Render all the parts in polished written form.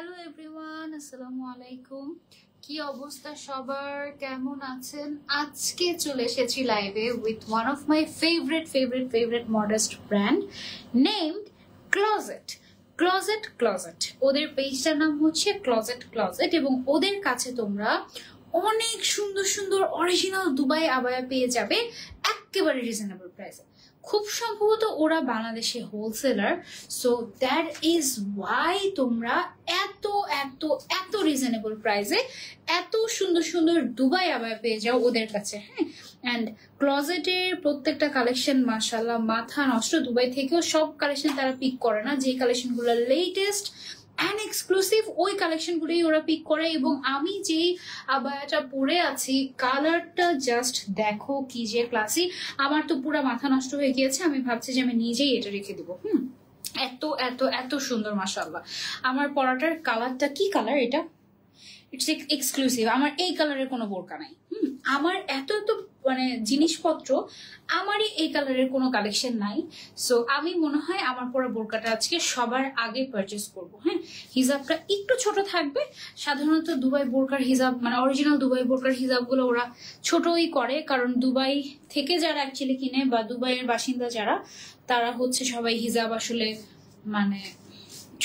Hello everyone, আসসালামু আলাইকুম। কি অবস্থা সবার, কেমন আছেন? আজকে চলে এসেছি লাইভে with one of my favourite modest brand named closet. Closet ওদের পেজটার নাম হচ্ছে ক্লোজেট এবং ওদের কাছে তোমরা অনেক সুন্দর সুন্দর অরিজিনাল দুবাই আবায়া পেয়ে যাবে একেবারে রিজনেবল প্রাইসে। খুব সম্ভবত ওরা বাংলাদেশে wholesaler, so that is Y তোমরা এত এত এত রিজনেবল প্রাইসে এত সুন্দর সুন্দর দুবাই আবায়া পেয়ে যাও ওদের কাছে। হ্যাঁ, অ্যান্ড ক্লোজেটের প্রত্যেকটা কালেকশন মাশাআল্লাহ মাথা নষ্ট। দুবাই থেকেও সব কালেকশন তারা পিক করে না, যে কালেকশনগুলো লেটেস্ট অ্যান্ড এক্সক্লুসিভ ওই কালেকশনগুলোই ওরা পিক করে। এবং আমি যেই আবায়াটা পরে আছি, কালারটা জাস্ট দেখো কি যে ক্লাসি। আমার তো পুরো মাথা নষ্ট হয়ে গিয়েছে, আমি ভাবছি যে আমি নিজেই এটা রেখে দিব। এত এত এত সুন্দর মাশাআল্লাহ। আমার পরাটার কালারটা কি কালার, এটা ইটস এক্সক্লুসিভ। আমার এই কালারের কোনো বোরকা নাই। আমার এত এত মানে জিনিসপত্র, আমারই এই কালারের কোনো কালেকশন নাই। সো আমি মনে হয় আমার পরা বোরকাটা আজকে সবার আগে পারচেস করবো। হ্যাঁ, হিজাবটা একটু ছোট থাকবে। সাধারণত দুবাই বোরকার হিজাব মানে অরিজিনাল দুবাই বোরকার হিজাবগুলো ওরা ছোটই করে, কারণ দুবাই থেকে যারা অ্যাকচুয়ালি কিনে বা দুবাইয়ের বাসিন্দা যারা, তারা হচ্ছে সবাই হিজাব আসলে মানে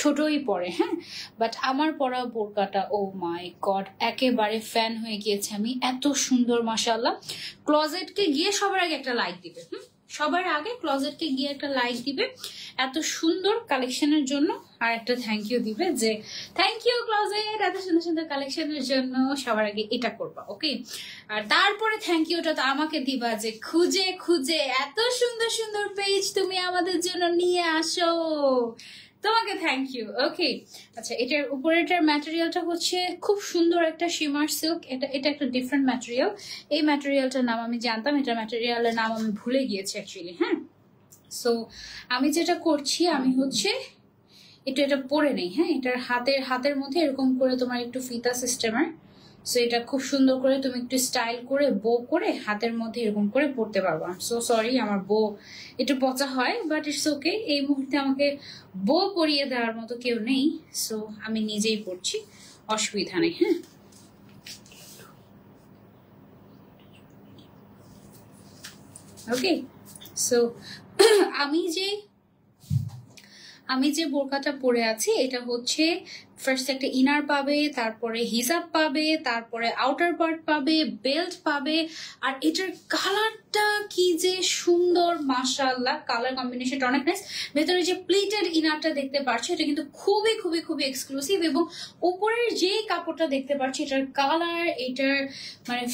ছোটই পরে। হ্যাঁ, বাট আমার পরা বোরকাটা ও মাই গড, একেবারে ফ্যান হয়ে গিয়েছে আমি। এত সুন্দর মাশাআল্লাহ। ক্লোজেটকে গিয়ে সবার আগে একটা লাইক দিবে। সবার আগে ক্লোজেটকে গিয়ে একটা লাইক দিবে এত সুন্দর কালেকশনের জন্য, আর একটা থ্যাংক ইউ দিবে যে থ্যাংক ইউ ক্লোজেট এত সুন্দর সুন্দর কালেকশনের জন্য। সবার আগে এটা করবা, ওকে? আর তারপরে থ্যাংক ইউটা তো আমাকে দিবা যে খুঁজে খুঁজে এত সুন্দর সুন্দর পেজ তুমি আমাদের জন্য নিয়ে আসো, তোমাকে থ্যাংক ইউ। ওকে, আচ্ছা, এটার উপরেটার ম্যাটেরিয়ালটা হচ্ছে খুব সুন্দর একটা শিমার সিল্ক। এটা একটা ডিফারেন্ট ম্যাটেরিয়াল। এই ম্যাটেরিয়ালটার নাম আমি জানতাম, এটা ম্যাটেরিয়ালের নাম আমি ভুলে গিয়েছি অ্যাকচুয়ালি। হ্যাঁ, সো আমি যেটা করছি, আমি হচ্ছে এটা পরে নেই। হ্যাঁ, এটার হাতের মধ্যে এরকম করে তোমার একটু ফিতা সিস্টেমের। সো এটা খুব সুন্দর করে তুমি একটু স্টাইল করে বো করে হাতের মধ্যে এরকম করে পরতে পারবো। সো সরি, আমার বো একটু পচা হয়, বাট ইটস ওকে। এই মুহূর্তে আমাকে বো পরিয়ে দেওয়ার মতো কেউ নেই, সো আমি নিজেই পরছি, অসুবিধা নেই। হ্যাঁ, ওকে। সো আমি যে বোরকাটা পরে আছি, এটা হচ্ছে ফার্স্ট একটা ইনার পাবে, তারপরে হিজাব পাবে, তারপরে আউটার পার্ট পাবে, বেল্ট পাবে। আর এটার কালারটা কি যে সুন্দর মাশাআল্লাহ, কালার কম্বিনেশনটা অনেক নাইস। ভেতরে যে প্লিটেড ইনারটা দেখতে পাচ্ছ, এটা কিন্তু খুবই খুবই খুবই এক্সক্লুসিভ। এবং উপরের যে কাপড়টা দেখতে পাচ্ছি, এটার কালার, এটার মানে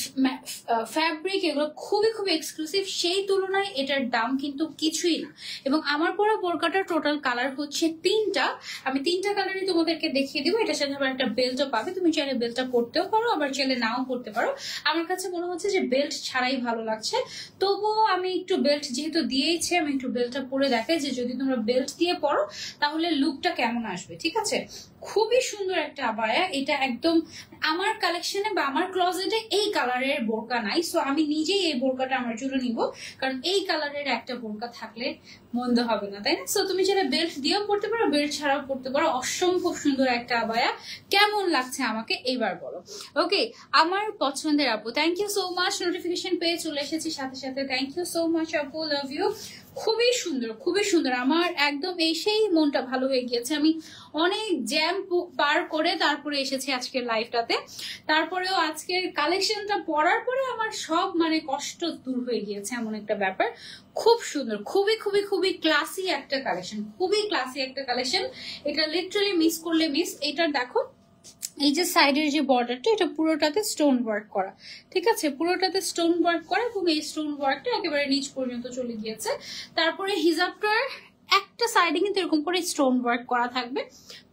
ফ্যাব্রিক, এগুলো খুবই খুবই এক্সক্লুসিভ। সেই তুলনায় এটার দাম কিন্তু কিছুই না। এবং আমার পরা বোরকাটার টোটাল কালার হচ্ছে তিনটা। আমি তিনটা কালারই তোমাদেরকে দেখিয়ে দিব। এটার সাথে আবার একটা বেল্টও পাবে, তুমি চাইলে বেল্টটা পরতেও পারো, আবার চাইলে নাও পরতে পারো। আমার কাছে মনে হচ্ছে যে বেল্ট ছাড়াই ভালো লাগছে, তবুও আমি একটু বেল্ট যেহেতু দিয়েইছে, আমি একটু বেল্টটা পরে দেখাই যে যদি তোমরা বেল্ট দিয়ে পরো তাহলে লুকটা কেমন আসবে। ঠিক আছে, খুবই সুন্দর একটা আবায়া। এটা একদম আমার কালেকশনে বা আমার ক্লোজেটে এই কালারের বোরকা নাই, সো আমি নিজেই এই বোরকাটা আমার জন্য নিব, কারণ এই কালারের একটা বোরকা থাকলে মন্দ হবে না, তাই না? সো তুমি চাইলে বেল্ট দিয়েও পড়তে পারো, বেল্ট ছাড়াও পড়তে পারো। অসম্ভব সুন্দর একটা আবায়া। কেমন লাগছে আমাকে এইবার বলো। ওকে, আমার পছন্দের আপু, thank you so much. Notification পেয়ে চলে এসেছি সাথে সাথে, থ্যাংক ইউ সো মাচ আপু, লাভ ইউ। খুবই সুন্দর, খুবই সুন্দর। আমার একদম এসেই মনটা ভালো হয়ে গিয়েছে। আমি অনেক জ্যাম পার করে তারপরে এসেছি আজকের লাইভটাতে। তারপরেও আজকের কালেকশনটা পড়ার পরে আমার সব মানে কষ্ট দূর হয়ে গিয়েছে, এমন একটা ব্যাপার। খুব সুন্দর, খুবই খুবই খুবই ক্লাসি একটা কালেকশন, খুবই ক্লাসি একটা কালেকশন। এটা লিটারালি মিস করলে মিস। এটা দেখো, এই যে সাইডের যে বর্ডারটা, এটা পুরোটাতে স্টোন ওয়ার্ক করা। ঠিক আছে, পুরোটাতে স্টোন ওয়ার্ক করা, এবং এই স্টোন ওয়ার্কটা একেবারে নিচ পর্যন্ত চলে গিয়েছে। তারপরে হিজাবটার একটা সাইডে কিন্তু এরকম করে স্টোন ওয়ার্ক করা থাকবে।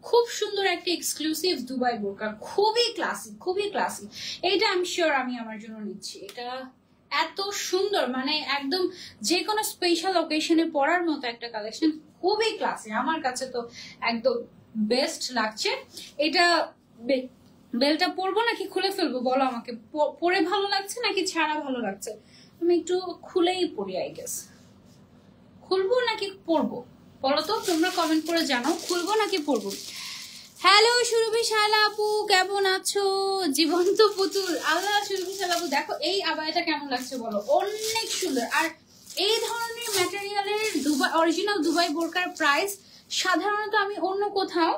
খুব সুন্দর একটা এক্সক্লুসিভ দুবাই বোরকা, খুবই ক্লাসি, খুবই ক্লাসি। এইটা আমি শিওর আমি আমার জন্য নিচ্ছি। এটা এত সুন্দর, মানে একদম যে কোনো স্পেশাল অকেশনে পরার মতো একটা কালেকশন, খুবই ক্লাসি। আমার কাছে তো একদম বেস্ট লাগছে। এটা বেলটা পরবো নাকি খুলে ফেলবো বলো আমাকে, পরে ভালো লাগছে নাকি ছাড়া ভালো লাগছে? আমি একটু খুলেই পরি, আই গেস। খুলবো নাকি পরবো বলো তো, তোমরা কমেন্ট করে জানাও, খুলবো নাকি পরবো। হ্যালো সুরভি শালা আপু, কেমন আছো? জীবন্ত পুতুল, আল্লাহ সুরভি শালা আপু, দেখো এই আবায়াটা কেমন লাগছে বলো, অনেক সুন্দর। আর এই ধরনের ম্যাটেরিয়ালের দুবাই অরিজিনাল দুবাই বোরকার প্রাইস সাধারণত আমি অন্য কোথাও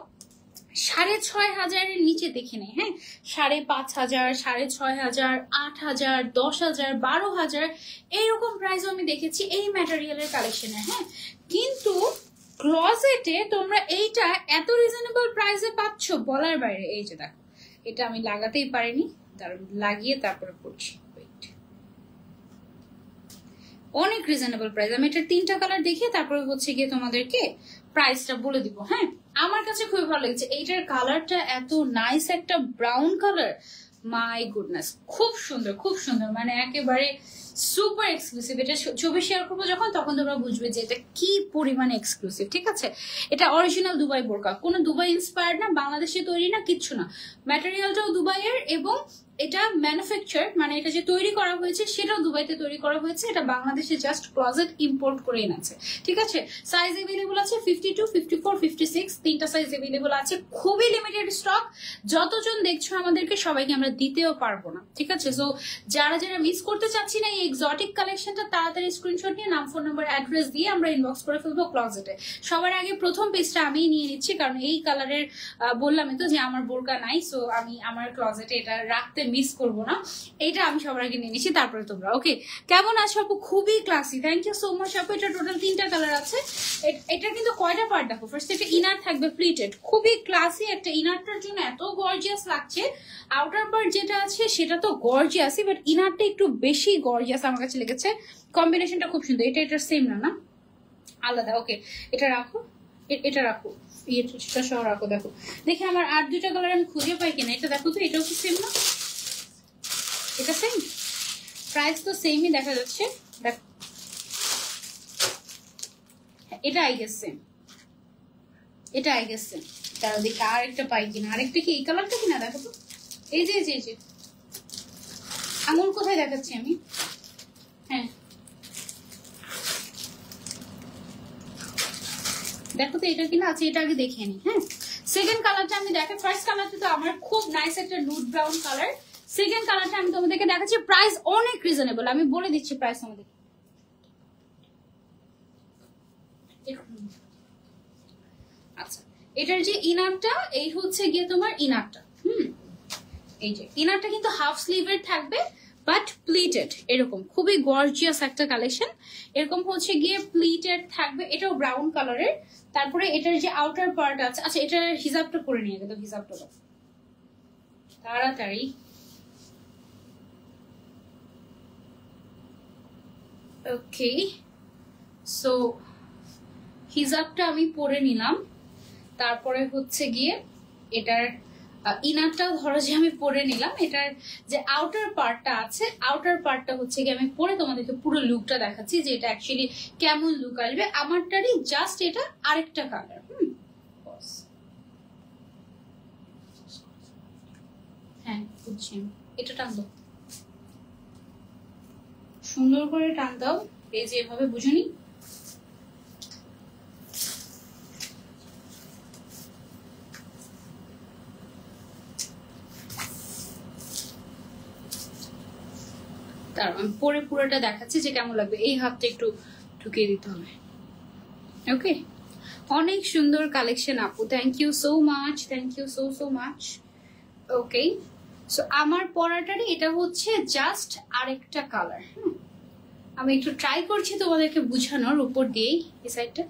6,500-এর নিচে দেখি নেই। হ্যাঁ, 5,500, 6,500, 8,000, 10,000, 12,000 এইরকম প্রাইসও আমি দেখেছি এই ম্যাটেরিয়ালের কালেকশনে। হ্যাঁ, কিন্তু ক্লজেটে তোমরা এইটা এত রিজনেবল প্রাইসে পাচ্ছ বলার বাইরে। এই যে দেখো, এটা আমি লাগাতেই পারিনি, দাঁড়ান লাগিয়ে তারপরে পড়ছি। অনেক রিজনেবল প্রাইস। আমি এটা 3টা কালার দেখিয়ে তারপরে হচ্ছে গিয়ে তোমাদেরকে প্রাইসটা বলে দিব। হ্যাঁ, আমার কাছে খুবই ভালো লেগেছে। এইটার কালারটা এত নাইস, একটা ব্রাউন কালার, মাই গুডনেস, খুব সুন্দর খুব সুন্দর, মানে একেবারে সুপার এক্সক্লুসিভ। এটা ছবি শেয়ার করবো যখন, তখন তোমরা বুঝবে যে এটা কি পরিমাণে এক্সক্লুসিভ। ঠিক আছে, এটা অরিজিনাল দুবাই বোরকা, কোনো দুবাই ইন্সপায়ার্ড না, বাংলাদেশে তৈরি না, কিচ্ছু না। ম্যাটেরিয়ালটাও দুবাইয়ের এবং এটা ম্যানুফ্যাকচার, মানে এটা যে তৈরি করা হয়েছে সেটাও দুবাইতে তৈরি করা হয়েছে। এটা বাংলাদেশে জাস্ট ক্লজেট ইম্পোর্ট করে এনেছে। ঠিক আছে, সাইজ अवेलेबल আছে 52, 54, 56, 3টা সাইজ अवेलेबल আছে। খুবই লিমিটেড স্টক, যতজন দেখছো আমাদেরকে সবাইকে আমরা দিতেও পারবো না। ঠিক আছে, সো যারা যারা মিস করতে চাচ্ছি না এই এক্সোটিক কালেকশনটা, তাড়াতাড়ি স্ক্রিনশট নিয়ে নাম, ফোন নাম্বার, অ্যাড্রেস দিয়ে আমরা ইনবক্স করে ফেলবো ক্লজেটে। সবার আগে প্রথম পেজটা আমিই নিয়ে নিচ্ছি, কারণ এই কালারের বললামই তো যে আমার বোরকা নাই, সো আমি আমার ক্লজেটে এটা রাখতে মিস করবো না। এটা আমি সবার আগে নিয়ে নিচ্ছি, তারপরে তোমরা। ওকে, কেমন আছো আপু? খুবই classy, thank you so much আপু। এটা টোটাল 3টা কালার আছে। এটা কিন্তু কয়টা পার্ট দেখো, ফার্স্ট একটা ইনার থাকবে প্লিটেড, খুবই ক্লাসি একটা। ইনারটার জন্য এত গর্জিয়াস লাগছে। আউটার পার্ট যেটা আছে সেটা তো গর্জিয়াসই, বাট ইনারটা একটু বেশি গর্জিয়াস আমার কাছে লেগেছে। কম্বিনেশনটা খুব সুন্দর। এটা সেম না, না আলাদা। ওকে, এটা রাখো, এটা রাখো, এটা সহ রাখো। দেখো দেখে আমার আর 2টা কালার আমি খুঁজে পাই কিনা। এটা দেখো তো, এটাও কি সেম না? এটা সেম প্রাইস তো সেমই দেখা যাচ্ছে। দেখো এটা আই গেস সেম, এটা আই গেস সেম। তাহলে দেখি আরেকটা পাই কিনা। আরেকটা কি এই কালারটা কিনা? দেখো তো, এই যে এই যে আঙুল কোথায় দেখাচ্ছি আমি? হ্যাঁ দেখো তো এটা কিনা আছে, এটা আগে দেখে নি। হ্যাঁ, সেকেন্ড কালারটা আমি দেখে, ফার্স্ট কালারটা তো আমার খুব নাইস একটা নুড ব্রাউন কালার। সেকেন্ড কালারটা আমি তোমাদেরকে দেখাচ্ছি, প্রাইস অনেক রিজনেবল, আমি বলে দিচ্ছি প্রাইস তোমাদের। আচ্ছা, এটার যে ইনারটা, এই হচ্ছে গিয়ে তোমার ইনারটা। এই যে ইনারটা কিন্তু হাফ স্লিভের থাকবে, বাট প্লিটেড, এরকম খুবই গর্জিয়াস একটা কালেকশন। এরকম হচ্ছে গিয়ে প্লিটেড থাকবে, এটাও ব্রাউন কালারের। তারপরে এটার যে আউটার পার্ট আছে, আচ্ছা এটার হিজাবটা করে নিয়ে গেল, হিজাবটা তাড়াতাড়ি। ওকে, সো হিজাবটা আমি পরে নিলাম। তারপরে হচ্ছে গিয়ে এটার ইনারটাও ধরো যে আমি পরে নিলাম। এটার যে আউটার পার্টটা আছে, আউটার পার্টটা হচ্ছে গিয়ে আমি পরে তোমাদেরকে পুরো লুকটা দেখাচ্ছি যে এটা অ্যাকচুয়ালি কেমন লুক আসবে। আমারটারই জাস্ট এটা আরেকটা কালার। হ্যাঁ বুঝছি, এটা টান দাও, সুন্দর করে টান দাও, এই যে এভাবে বুঝুনি। তার আমি পরে পুরোটা দেখাচ্ছি যে কেমন লাগবে। এই হাতটা একটু ঢুকিয়ে দিতে হবে। ওকে, অনেক সুন্দর কালেকশন আপু, thank you so much, thank you so so much. Okay, so আমার পরাটারই এটা হচ্ছে জাস্ট আরেকটা কালার। আমি একটু ট্রাই করছি তোমাদেরকে বুঝানোর উপর দিয়েই এই সাইডটা।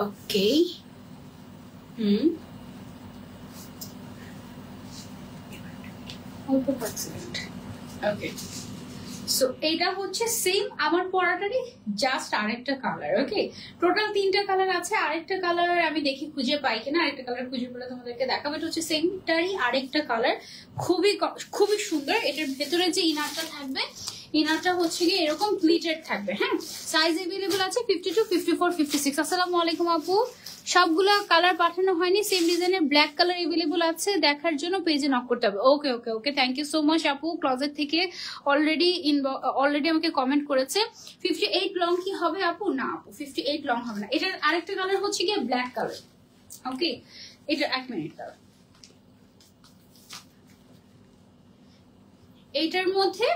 ওকে, ওকে, সো এটা হচ্ছে সেম আমার পরাটারই জাস্ট আরেকটা কালার। ওকে, টোটাল 3টা কালার আছে। আরেকটা কালার আমি দেখি খুঁজে পাই কিনা, আরেকটা কালার খুঁজে পেলে তোমাদেরকে দেখাবো। এটা হচ্ছে সেমটারই আরেকটা কালার, খুবই খুবই সুন্দর। এটার ভেতরে যে ইনারটা থাকবে, ইনারটা হচ্ছে গিয়ে এরকম প্লিটেড থাকবে। হ্যাঁ, সাইজ अवेलेबल আছে 52, 54, 56। আসসালামু আলাইকুম আপু, সবগুলো কালার পাঠানো হয়নি, সেম ডিজাইনের ব্ল্যাক কালার अवेलेबल আছে, দেখার জন্য পেজে নক করতে হবে। ওকে ওকে ওকে, থ্যাংক ইউ সো মাচ আপু। ক্লোজেট থেকে অলরেডি আমাকে কমেন্ট করেছে। 58 লং কি হবে আপু? না আপু, 58 লং হবে না। এটার আরেকটা কালার হচ্ছে গিয়ে ব্ল্যাক কালার। ওকে, এটা 1 মিনিট দাও। এইটার মধ্যে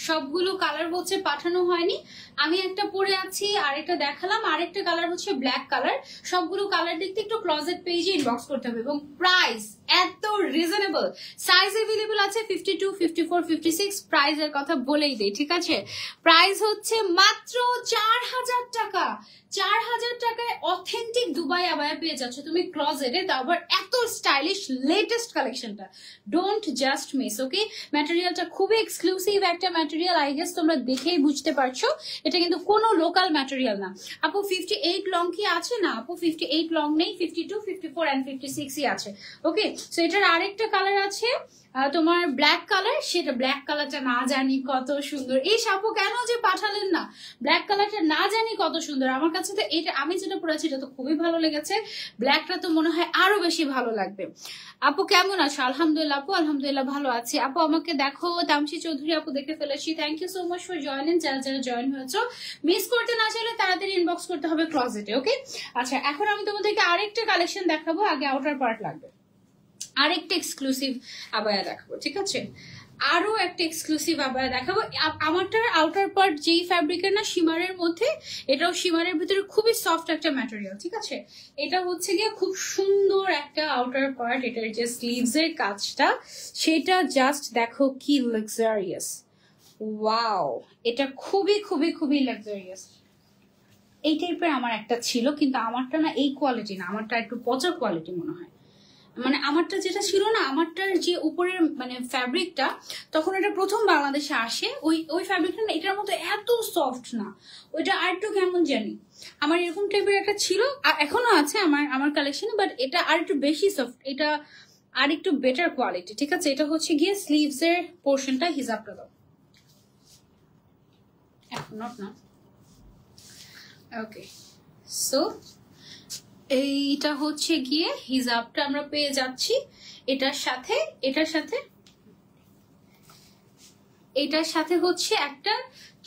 সবগুলো কালার হচ্ছে পাঠানো হয়নি, আমি একটা পরে আছি, আরেকটা দেখালাম, আরেকটা কালার হচ্ছে ব্ল্যাক কালার। সবগুলো কালার দেখতে একটু ক্লোজেট পেজে ইনবক্স করতে হবে। এবং প্রাইস এত রিজনেবল, সাইজ अवेलेबल আছে 52, 54, 56। প্রাইসের কথা বলেই দেই, ঠিক আছে? প্রাইস হচ্ছে মাত্র 4000 টাকা। 4000 টাকায় অথেন্টিক দুবাই আবায়া পেয়ে যাচ্ছ তুমি ক্লোজেটে, তাও আবার এত স্টাইলিশ লেটেস্ট কালেকশনটা। Don't just miss. ওকে, ম্যাটেরিয়ালটা খুবই এক্সক্লুসিভ একটা ম্যাটেরিয়াল, আই গেস তোমরা দেখেই বুঝতে পারছো এটা কিন্তু কোনো লোকাল ম্যাটেরিয়াল না। আপু 58 লং কি আছে? না আপু, 58 লং নেই, 52, 54 এন্ড 56ই আছে। ওকে, সো এটার আরেকটা কালার আছে তোমার ব্ল্যাক কালার, সেটা ব্ল্যাক কালারটা না জানি কত সুন্দর। এই আপু কেন যে পাঠালেন না, ব্ল্যাক কালারটা না জানি কত সুন্দর। আমার কাছে তো এটা, আমি যেটা পরেছি এটা তো খুবই ভালো লেগেছে, ব্ল্যাকটা তো মনে হয় আরো বেশি ভালো লাগবে। আপু কেমন আছো? আলহামদুলিল্লাহ আপু, আলহামদুলিল্লাহ ভালো আছি। আপু আমাকে দেখো, তামসি চৌধুরী আপু দেখে ফেলেছি। Thank you so much for joining. যারা যারা জয়েন হয়েছো, মিস করতে না চাইলে তাড়াতাড়ি ইনবক্স করতে হবে ক্লোজেটে। ওকে, আচ্ছা এখন আমি তোমাদেরকে আরেকটা কালেকশন দেখাবো, আগে আউটার পার্ট লাগবে। আরেকটা এক্সক্লুসিভ আবায়া দেখাবো, ঠিক আছে? আরো একটা এক্সক্লুসিভ আবায়া দেখাবো। আমারটার আউটার পার্ট যেই ফ্যাব্রিকের না, শিমারের মধ্যে, এটাও শিমারের ভিতরে খুবই সফট একটা ম্যাটেরিয়াল, ঠিক আছে? এটা হচ্ছে গিয়ে খুব সুন্দর একটা আউটার পার্ট। এটার যে স্লিভস এর কাজটা, সেটা জাস্ট দেখো কি লাক্সারিয়াস। ওয়াও, এটা খুবই খুবই খুবই লাক্সারিয়াস। এই টাইপের আমার একটা ছিল, কিন্তু আমারটা না এই কোয়ালিটি না, আমারটা একটু পচা কোয়ালিটি মনে হয়। মানে আমারটা যেটা ছিল না, আমারটার যে উপরের মানে ফ্যাব্রিকটা, তখন এটা প্রথম বাংলাদেশে আসে, ওই ফ্যাব্রিকটা না এটার মতো এত সফট না, ওইটা আর একটু কেমন জানি। আমার এরকম টাইপের একটা ছিল, এখনো আছে আমার কালেকশনে, বাট এটা আর একটু বেশি সফট, এটা আর একটু বেটার কোয়ালিটি, ঠিক আছে? এটা হচ্ছে গিয়ে স্লিভস এর পোর্শনটা, হিজাবটা দাও এখন না। ওকে, সো এইটা হচ্ছে গিয়ে হিজাবটা আমরা পেয়ে যাচ্ছি। এটার সাথে হচ্ছে একটা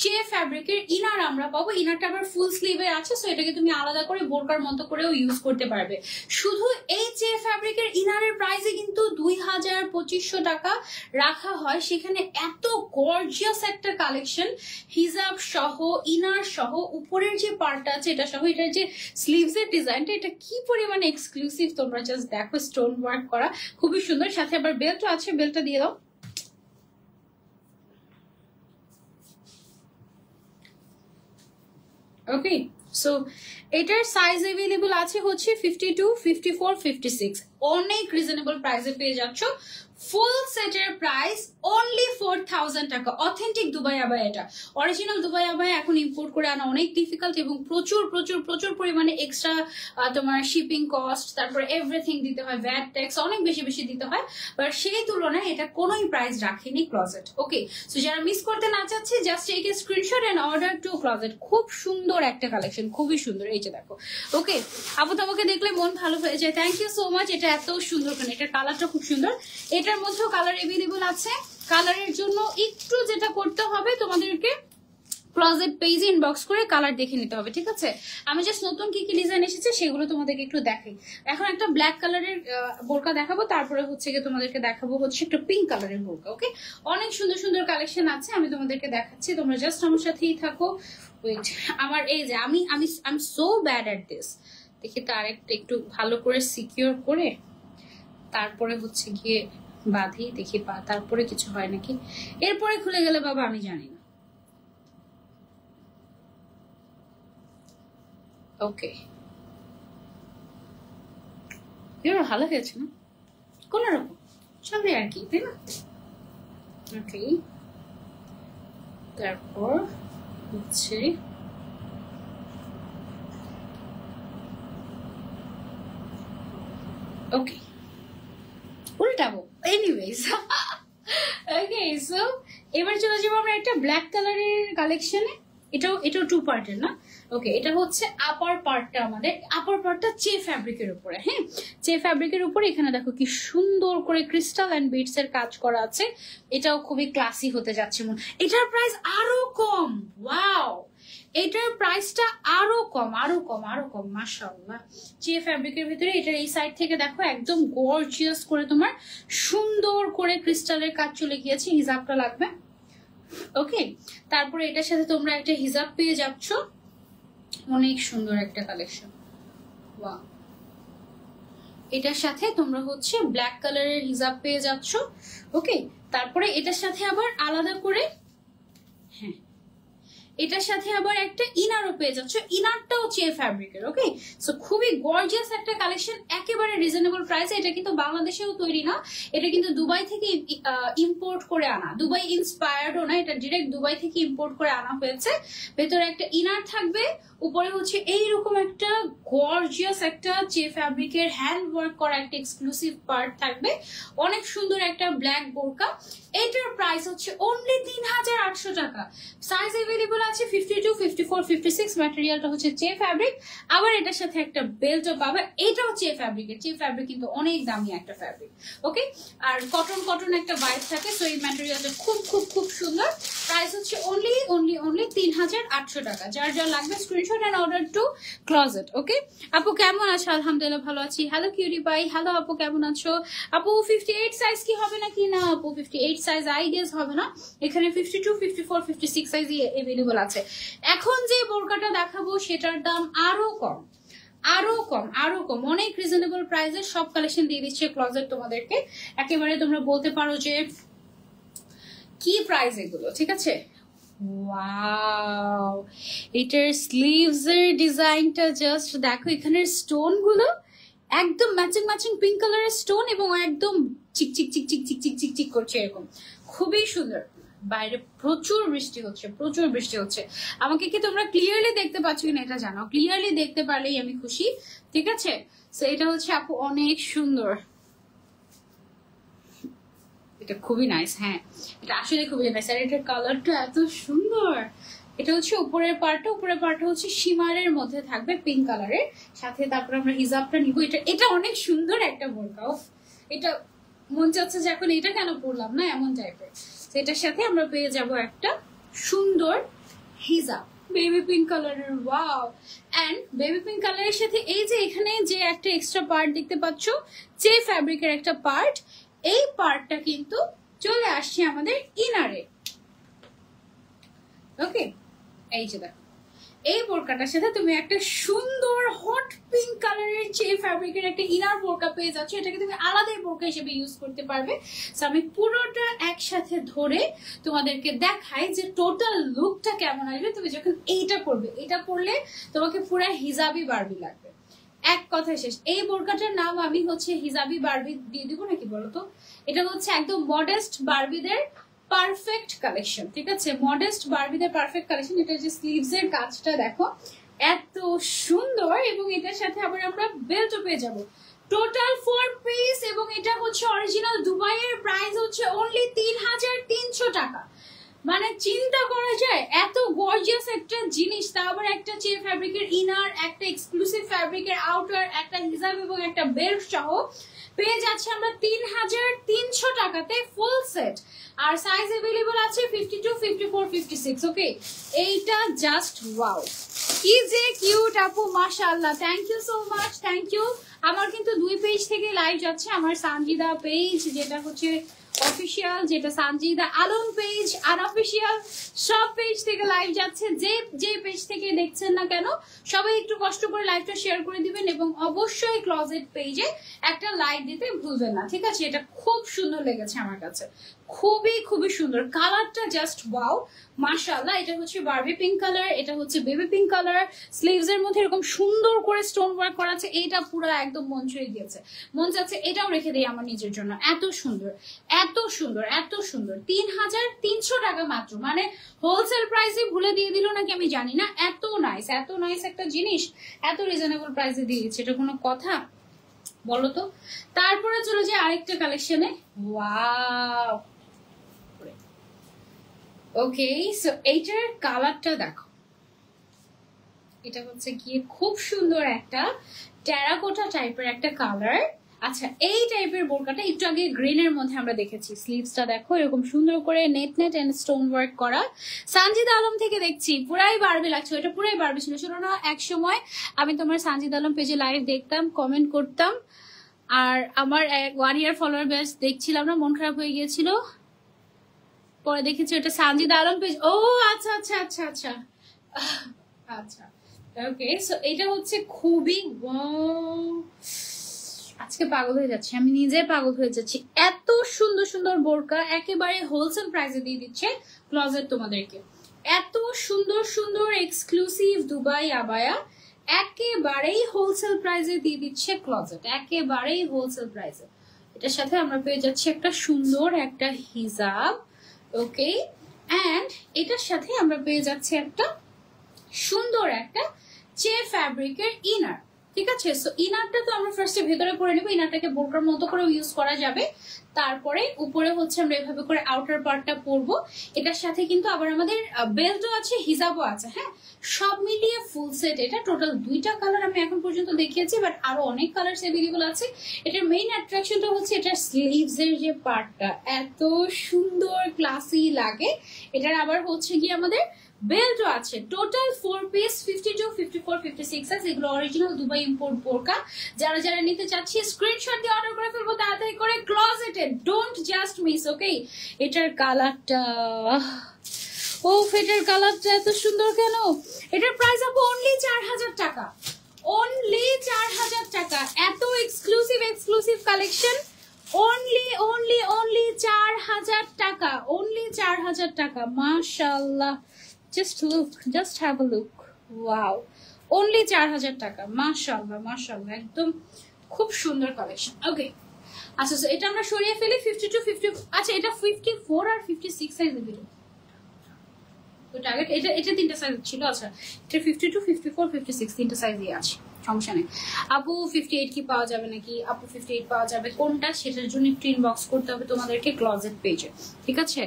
চে ফ্যাব্রিকের ইনার আমরা পাবো। ইনারটা আবার ফুল স্লিভের আছে, সো এটাকে তুমি আলাদা করে বোরকার মতো করেও ইউজ করতে পারবে। শুধু এই চে ফ্যাব্রিকের ইনারের প্রাইসে কিন্তু 2200 টাকা রাখা হয়। সেখানে এত গর্জিয়াস একটা কালেকশন, হিজাব সহ, ইনার সহ, উপরের যে পার্টটা আছে এটা সহ, এটার যে স্লিভস এর ডিজাইনটা, এটা কি পরিমাণে এক্সক্লুসিভ তোমরা জাস্ট দেখো। স্টোন ওয়ার্ক করা, খুবই সুন্দর। সাথে আবার বেল্টও আছে, বেল্টটা দিয়ে দাও। ওকে, সো এটার সাইজ अवेलेबल আছে হচ্ছে 52, 54, 56। অনেক রিজনেবল প্রাইসে পেয়ে যাচ্ছ। ফুল সেটের প্রাইস অনলি 4000 টাকা। অথেন্টিক দুবাই আবায়া, এটা অরিজিনাল দুবাই আবায়া এখন ইম্পোর্ট করে আনা অনেক ডিফিকাল্ট, এবং প্রচুর প্রচুর প্রচুর পরিমাণে এক্সট্রা তোমার শিপিং কস্ট, তারপরে এভরিথিং দিতে হয়, ভ্যাট ট্যাক্স অনেক বেশি বেশি দিতে হয়। বাট সেই তুলনায় এটা কোনোই প্রাইস রাখেনি ক্লোজেট। ওকে, সো যারা মিস করতে না চাচ্ছে, just take a screenshot and order to closet. খুব সুন্দর একটা কালেকশন, খুবই সুন্দর। এই যে দেখো। ওকে আপু, তোমাকে দেখলে মন ভালো হয়ে যায়। Thank you so much. এটা এত সুন্দর, কেন এটার কালারটা খুব সুন্দর। এটার মধ্যেও কালার अवेलेबल আছে। কালারের জন্য একটু যেটা করতে হবে, তোমাদেরকে ক্লোজেট পেজে ইনবক্স করে কালার দেখে নিতে হবে, ঠিক আছে? আমি জাস্ট নতুন কি কি ডিজাইন এসেছে সেগুলো তোমাদেরকে একটু দেখাই। এখন একটা ব্ল্যাক কালারের বোরকা দেখাবো, তারপরে হচ্ছে গিয়ে তোমাদেরকে দেখাবো হচ্ছে একটা পিঙ্ক কালারের বোরকা। ওকে, অনেক সুন্দর সুন্দর কালেকশন আছে, আমি তোমাদেরকে দেখাচ্ছি, তোমরা জাস্ট আমার সাথেই থাকো। ওয়েট, আমার এই যে আমি আমি I am so bad at this. দেখি তো আরেকটা একটু ভালো করে সিকিউর করে তারপরে হচ্ছে গিয়ে বাঁধি, দেখি তারপরে কিছু হয় নাকি। এরপরে খুলে গেলে বাবা আমি জানি না। ওকে, ভালো হয়েছে না? কোন রকম চলে আর কি, তাই না? ওকে, তারপর হচ্ছে ওকে উল্টাবো। এনিওয়েজ ওকে, সো এবার চলে যাবো আমরা একটা ব্ল্যাক কালারের কালেকশনে। এটাও 2 পার্টের না, ওকে। এটা হচ্ছে আপার পার্টটা, আমাদের আপার পার্টটা চে ফ্যাব্রিকের উপরে। হ্যাঁ, চে ফ্যাব্রিকের উপরে এখানে দেখো কি সুন্দর করে ক্রিস্টাল এন্ড বিটস এর কাজ করা আছে। এটাও খুবই ক্লাসি হতে যাচ্ছে মন। এটার প্রাইস আরো কম, ওয়াও, এটার প্রাইসটা আরো কম, আরো কম, আরো কম, মাশাআল্লাহ। চে ফ্যাব্রিকের ভিতরে এটার এই সাইড থেকে দেখো একদম গর্জিয়াস করে তোমার সুন্দর করে ক্রিস্টালের কাজ চলে গিয়েছে। হিজাবটা লাগবে, ওকে। তারপরে এটার সাথে তোমরা একটা হিজাব পেয়ে যাচ্ছ, অনেক সুন্দর একটা কালেকশন, ওয়াও। এটার সাথে তোমরা হচ্ছে ব্ল্যাক কালারের হিজাব পেয়ে যাচ্ছ, ওকে। তারপরে এটার সাথে আবার আলাদা করে, হ্যাঁ, এটার সাথে আবার একটা ইনারও পেয়ে যাচ্ছ। ইনারটাও চে ফ্যাব্রিকের, ওকে। সো খুবই গর্জিয়াস একটা কালেকশন, একেবারে রিজনেবল প্রাইসে। এটা কিন্তু বাংলাদেশেও তৈরি না, এটা কিন্তু দুবাই থেকে ইম্পোর্ট করে আনা, দুবাই ইন্সপায়ার্ডও না, এটা ডিরেক্ট দুবাই থেকে ইম্পোর্ট করে আনা হয়েছে। ভেতরে একটা ইনার থাকবে, উপরে হচ্ছে এইরকম একটা গর্জিয়াস একটা চে ফ্যাব্রিকের হ্যান্ড ওয়ার্ক করা একটা এক্সক্লুসিভ পার্ট থাকবে। অনেক সুন্দর একটা ব্ল্যাক বোরকা। এটার প্রাইস হচ্ছে অনলি 3800 টাকা। সাইজ अवेलेबल আছে 52, 54, 56। ম্যাটেরিয়ালটা হচ্ছে চে ফ্যাব্রিক। আবার এটার সাথে একটা বেল্টও পাবে, এটাও চে ফ্যাব্রিকের। চে ফ্যাব্রিক কিন্তু অনেক দামি একটা ফ্যাব্রিক, ওকে। আর কটন কটন একটা ভাইব থাকে, সো এই ম্যাটেরিয়ালটা খুব খুব খুব সুন্দর। প্রাইস হচ্ছে অনলি 3800 টাকা। যার যা লাগবে screenshot and order to closet, okay. আপু কেমন আছো? আলহামদুলিল্লাহ ভালো আছি। হ্যালো কিউরি বাই, হ্যালো আপু কেমন আছো? আপু 58 সাইজ কি হবে নাকি? না আপু 58 সাইজ আই গেস হবে না, এখানে 52, 54, 56 সাইজ अवेलेबल আছে। এখন যে বোরকাটা দেখাবো সেটার দাম আরো কম, আরো কম, আরো কম, অনেক রিজনেবল প্রাইসে সব কালেকশন দিয়ে দিচ্ছে ক্লোজেট তোমাদেরকে। একেবারে তোমরা বলতে পারো যে কি প্রাইস এগুলো, ঠিক আছে। ওয়াও, এটার স্লিভস এর ডিজাইনটা জাস্ট দেখো, এখানের স্টোন গুলো একদম ম্যাচিং ম্যাচিং পিঙ্ক কালারের স্টোন, এবং একদম চিক চিক চিক চিক চিক চিক চিক চিক করছে এরকম, খুবই সুন্দর। বাইরে প্রচুর বৃষ্টি হচ্ছে, প্রচুর বৃষ্টি হচ্ছে। আমাকে কি তোমরা ক্লিয়ারলি দেখতে পাচ্ছ কিনা এটা জানো, ক্লিয়ারলি দেখতে পারলেই আমি খুশি, ঠিক আছে। সো এটা হচ্ছে আপু অনেক সুন্দর, এটা খুবই নাইস। হ্যাঁ, এটা আসলে খুবই নাইস, আর এটার কালারটা এত সুন্দর। এটা হচ্ছে উপরের পার্টটা হচ্ছে শিমারের মধ্যে থাকবে পিঙ্ক কালারের সাথে। তারপর আমরা হিজাবটা নিব। এটা অনেক সুন্দর একটা বোরকা, এটা মন চাচ্ছে যে এখন এটা কেন পরলাম না, এমন টাইপের। এটার সাথে আমরা পেয়ে যাব একটা সুন্দর হিজাব বেবি পিঙ্ক কালারের, ওয়াও। এন্ড বেবি পিঙ্ক কালারের সাথে এই যে এখানে যে একটা এক্সট্রা পার্ট দেখতে পাচ্ছ, চে ফ্যাব্রিকের একটা পার্ট, এই পার্টটা কিন্তু চলে আসছে আমাদের ইনারে, ওকে। এই যে দেখো, এই বোরকাটার সাথে তুমি একটা সুন্দর হট পিঙ্ক কালারের চে ফ্যাব্রিকের একটা ইনার বোরকা পেয়ে যাচ্ছ। এটাকে তুমি আলাদা বোরকা হিসেবে ইউজ করতে পারবে। সো আমি পুরোটা একসাথে ধরে তোমাদেরকে দেখাই যে টোটাল লুকটা কেমন আসবে তুমি যখন এইটা পরবে। এটা পরলে তোমাকে পুরো হিজাবি বারবি লাগবে, এক কথায় শেষ। এই বোরকাটার নাম আমি হচ্ছে হিজাবি বারবি দিয়ে দিব নাকি বলো তো। এটা হচ্ছে একদম মডেস্ট বারবিদের পারফেক্ট কালেকশন, ঠিক আছে। মডেস্ট বারবিদের পারফেক্ট কালেকশন। এটা যে স্লিভস এর কাজটা দেখো এত সুন্দর, এবং এটার সাথে আবার আমরা বেল্টও পেয়ে যাবো। টোটাল 4 পিস, এবং এটা হচ্ছে অরিজিনাল দুবাইয়ের প্রাইস হচ্ছে অনলি 3300 টাকা। মানে চিন্তা করা যায় এত গর্জিয়াস একটা জিনিস, তা আবার একটা চে ফ্যাব্রিকের ইনার, একটা এক্সক্লুসিভ ফ্যাব্রিকের আউটার, একটা হিজাব এবং একটা বেল্ট সহ পেয়ে যাচ্ছে আমরা 3300 টাকাতে ফুল সেট। আর সাইজ अवेलेबल আছে 52, 54, 56, ওকে। এইটা জাস্ট ওয়াও, কি যে কিউট আপু, মাশাআল্লাহ। Thank you so much, thank you. আমার কিন্তু 2 পেজ থেকে লাইভ যাচ্ছে, আমার সানজিদা পেজ যেটা হচ্ছে অফিসিয়াল, যেটা সানজিদা আলম পেজ, আনঅফিসিয়াল, সব পেজ থেকে লাইভ যাচ্ছে। যে পেজ থেকে দেখছেন না কেন সবাই একটু কষ্ট করে লাইভটা শেয়ার করে দিবেন, এবং অবশ্যই ক্লোজেট পেজে একটা লাইক দিতে ভুলবেন না, ঠিক আছে। এটা খুব সুন্দর লেগেছে আমার কাছে, খুবই খুবই সুন্দর। কালারটা জাস্ট ওয়াও, মাশাআল্লাহ। এটা হচ্ছে বারবি পিঙ্ক কালার, এটা হচ্ছে বেবি পিঙ্ক কালার। স্লিভস এর মধ্যে এরকম সুন্দর করে স্টোন ওয়ার্ক করা আছে। এইটা পুরো একদম মন ছুঁয়ে গিয়েছে, মন চাচ্ছে এটাও রেখে দিই আমার নিজের জন্য। এত সুন্দর, এত সুন্দর, এত সুন্দর। 3300 টাকা মাত্র, মানে হোলসেল প্রাইসে ভুলে দিয়ে দিল নাকি আমি জানি না। এত নাইস, এত নাইস একটা জিনিস এত রিজনেবল প্রাইসে দিয়ে দিচ্ছে, এটা কোনো কথা বলো তো। তারপরে চলে যায় আরেকটা কালেকশনে, ওয়াও। ওকে, সো এইটার কালারটা দেখো, এটা হচ্ছে গিয়ে খুব সুন্দর একটা টেরাকোটা টাইপের একটা কালার। আচ্ছা, এই টাইপের বোরকাটা একটু আগে গ্রিনের মধ্যে আমরা দেখেছি। স্লিভসটা দেখো এরকম সুন্দর করে net net and stone work করা। সানজিদ আলম থেকে দেখছি, পুরাই বারবি লাগছে। এটা পুরাই বারবি ছিল, শোনো না, এক সময় আমি তোমার সানজিদ আলম পেজে লাইভ দেখতাম, কমেন্ট করতাম, আর আমার 1 ইয়ার ফলোয়ার ব্যাচ দেখছিলাম না, মন খারাপ হয়ে গিয়েছিল। পরে দেখেছি ওটা সানজিদ আলম পেজ। ও আচ্ছা আচ্ছা আচ্ছা আচ্ছা আচ্ছা, ওকে। সো এটা হচ্ছে খুবই, আজকে পাগল হয়ে যাচ্ছে, আমি নিজে পাগল হয়ে যাচ্ছি। এত সুন্দর সুন্দর বোরকা একেবারে হোলসেল প্রাইসে দিয়ে দিচ্ছে ক্লজেট তোমাদেরকে। এত সুন্দর সুন্দর এক্সক্লুসিভ দুবাই আবায়া একেবারেই হোলসেল প্রাইসে দিয়ে দিচ্ছে ক্লজেট, একেবারেই হোলসেল প্রাইসে। এটার সাথে আমরা পেয়ে যাচ্ছি একটা সুন্দর একটা হিজাব, ওকে, এন্ড এটার সাথে আমরা পেয়ে যাচ্ছি একটা সুন্দর একটা চে ফ্যাব্রিকের ইনার। ঠিক আছে, সো ইনারটা তো আমরা ফার্স্টে ভেতরে পরে নেবো, ইনারটাকে বোরকার মতো করে ইউজ করা যাবে। তারপরে উপরে হচ্ছে আমরা এভাবে করে আউটার পার্টটা পরবো। এটার সাথে কিন্তু আবার আমাদের বেল্টও আছে, হিজাবও আছে। হ্যাঁ, সব মিলিয়ে ফুল সেট। এটা টোটাল 2টা কালার আমি এখন পর্যন্ত দেখিয়েছি, বাট আরো অনেক কালার অ্যাভেলেবল আছে। এটার মেইন অ্যাট্রাকশনটা হচ্ছে এটার স্লিভস এর যে পার্টটা এত সুন্দর ক্লাসি লাগে। এটার আবার হচ্ছে কি আমাদের বেল্টও আছে। Total 4 piece, 52, 54, 56 size. এগুলো অরিজিনাল দুবাই ইম্পোর্ট বোরকা। যারা যারা নিতে চাচ্ছি স্ক্রিনশট দিয়ে অর্ডার করে ফেলবো তাড়াতাড়ি করে। ক্লজেটে ডোন্ট জাস্ট মিস, ওকে। এটার কালারটা, ও এটার কালারটা এত সুন্দর কেন? এটার প্রাইস আপু অনলি 4000 টাকা, অনলি 4000 টাকা। এত exclusive exclusive collection, only only only 4000 টাকা, অনলি 4000 টাকা। মাশাআল্লাহ, just look, just have a look, wow, only 4000 টাকা। মাশাআল্লাহ মাশাআল্লাহ, একদম খুব সুন্দর কালেকশন। ওকে, আচ্ছা, সো এটা আমরা সরিয়ে ফেলি। 52, 50, আচ্ছা এটা 54 আর 56 সাইজে দিল তো টার্গেট। এটা 3টা সাইজ ছিল। আচ্ছা, এটা 52, 54, 56 3টা সাইজই আছে, সমস্যা নেই। আপু 58 কি পাওয়া যাবে নাকি? আপু 58 পাওয়া যাবে, কোনটা সেটার জন্য একটু ইনবক্স করতে হবে তোমাদেরকে ক্লজেট পেজে, ঠিক আছে?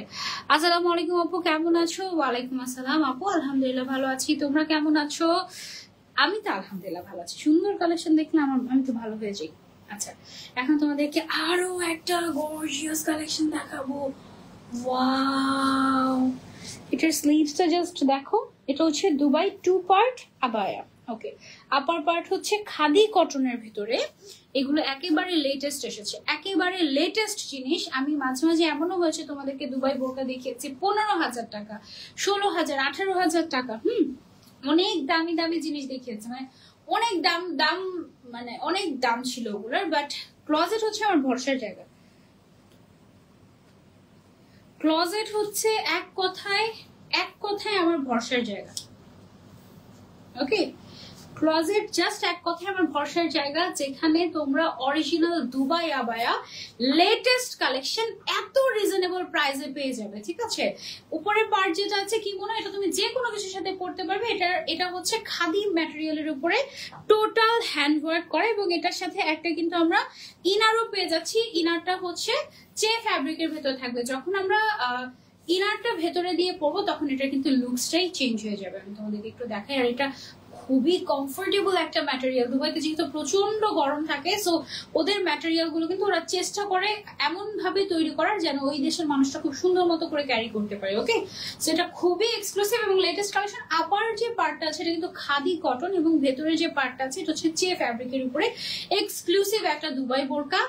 আসসালামু আলাইকুম আপু, কেমন আছো? ওয়ালাইকুম আসসালাম আপু, আলহামদুলিল্লাহ ভালো আছি, তোমরা কেমন আছো? আমি তো আলহামদুলিল্লাহ ভালো আছি। সুন্দর কালেকশন দেখলে আমি তো ভালো হয়ে যাই। আচ্ছা, এখন তোমাদেরকে আরো একটা গর্জিয়াস কালেকশন দেখাবো। ওয়াও, এটার স্লিভসটা জাস্ট দেখো। এটা হচ্ছে দুবাই 2 পার্ট আবায়া, ওকে। আপার পার্ট হচ্ছে খাদি কটনের ভিতরে। এগুলো একেবারে লেটেস্ট এসেছে, একেবারে লেটেস্ট জিনিস। আমি মাঝে মাঝে এমনও হয়েছে তোমাদেরকে দুবাই বোরকা দেখিয়েছি 15,000 টাকা, 16,000, 18,000 টাকা। অনেক দামি দামি জিনিস দেখিয়েছে, মানে অনেক দাম দাম, মানে অনেক দাম ছিল ওগুলোর। বাট ক্লজেট হচ্ছে আমার ভরসার জায়গা। ক্লজেট হচ্ছে এক কথায় আমার ভরসার জায়গা, ওকে। ক্লজেট জাস্ট এক কথায় আমার ভরসার জায়গা, যেখানে তোমরা original Dubai abaya latest collection এত রিজনেবল প্রাইসে পেয়ে যাবে, ঠিক আছে? উপরের পার্ট যেটা আছে কি মনে হয়, এটা তুমি যে কোনো কিছুর সাথে পড়তে পারবে। এটা হচ্ছে খাদি ম্যাটেরিয়ালের উপরে টোটাল হ্যান্ড ওয়ার্ক করা, এবং এটার সাথে একটা কিন্তু আমরা ইনারও পেয়ে যাচ্ছি। ইনারটা হচ্ছে চে ফ্যাব্রিকের ভেতর থাকবে। যখন আমরা ইনারটা ভেতরে দিয়ে পরবো তখন এটা কিন্তু লুকসটাই চেঞ্জ হয়ে যাবে। আমি তোমাদেরকে একটু দেখাই। আর এটা খুবই কমফোর্টেবল একটা ম্যাটেরিয়াল। দুবাইতে যেহেতু প্রচন্ড গরম থাকে, সো ওদের ম্যাটেরিয়াল গুলো কিন্তু ওরা চেষ্টা করে এমন ভাবে তৈরি করার যেন ওই দেশের মানুষটা খুব সুন্দর মতো করে ক্যারি করতে পারে, ওকে। সেটা খুবই এক্সক্লুসিভ এবং লেটেস্ট কালেকশন। আপার যে পার্টটা আছে এটা কিন্তু খাদি কটন, এবং ভেতরে যে পার্টটা আছে এটা হচ্ছে চে ফ্যাব্রিকের উপরে এক্সক্লুসিভ একটা দুবাই বোরকা।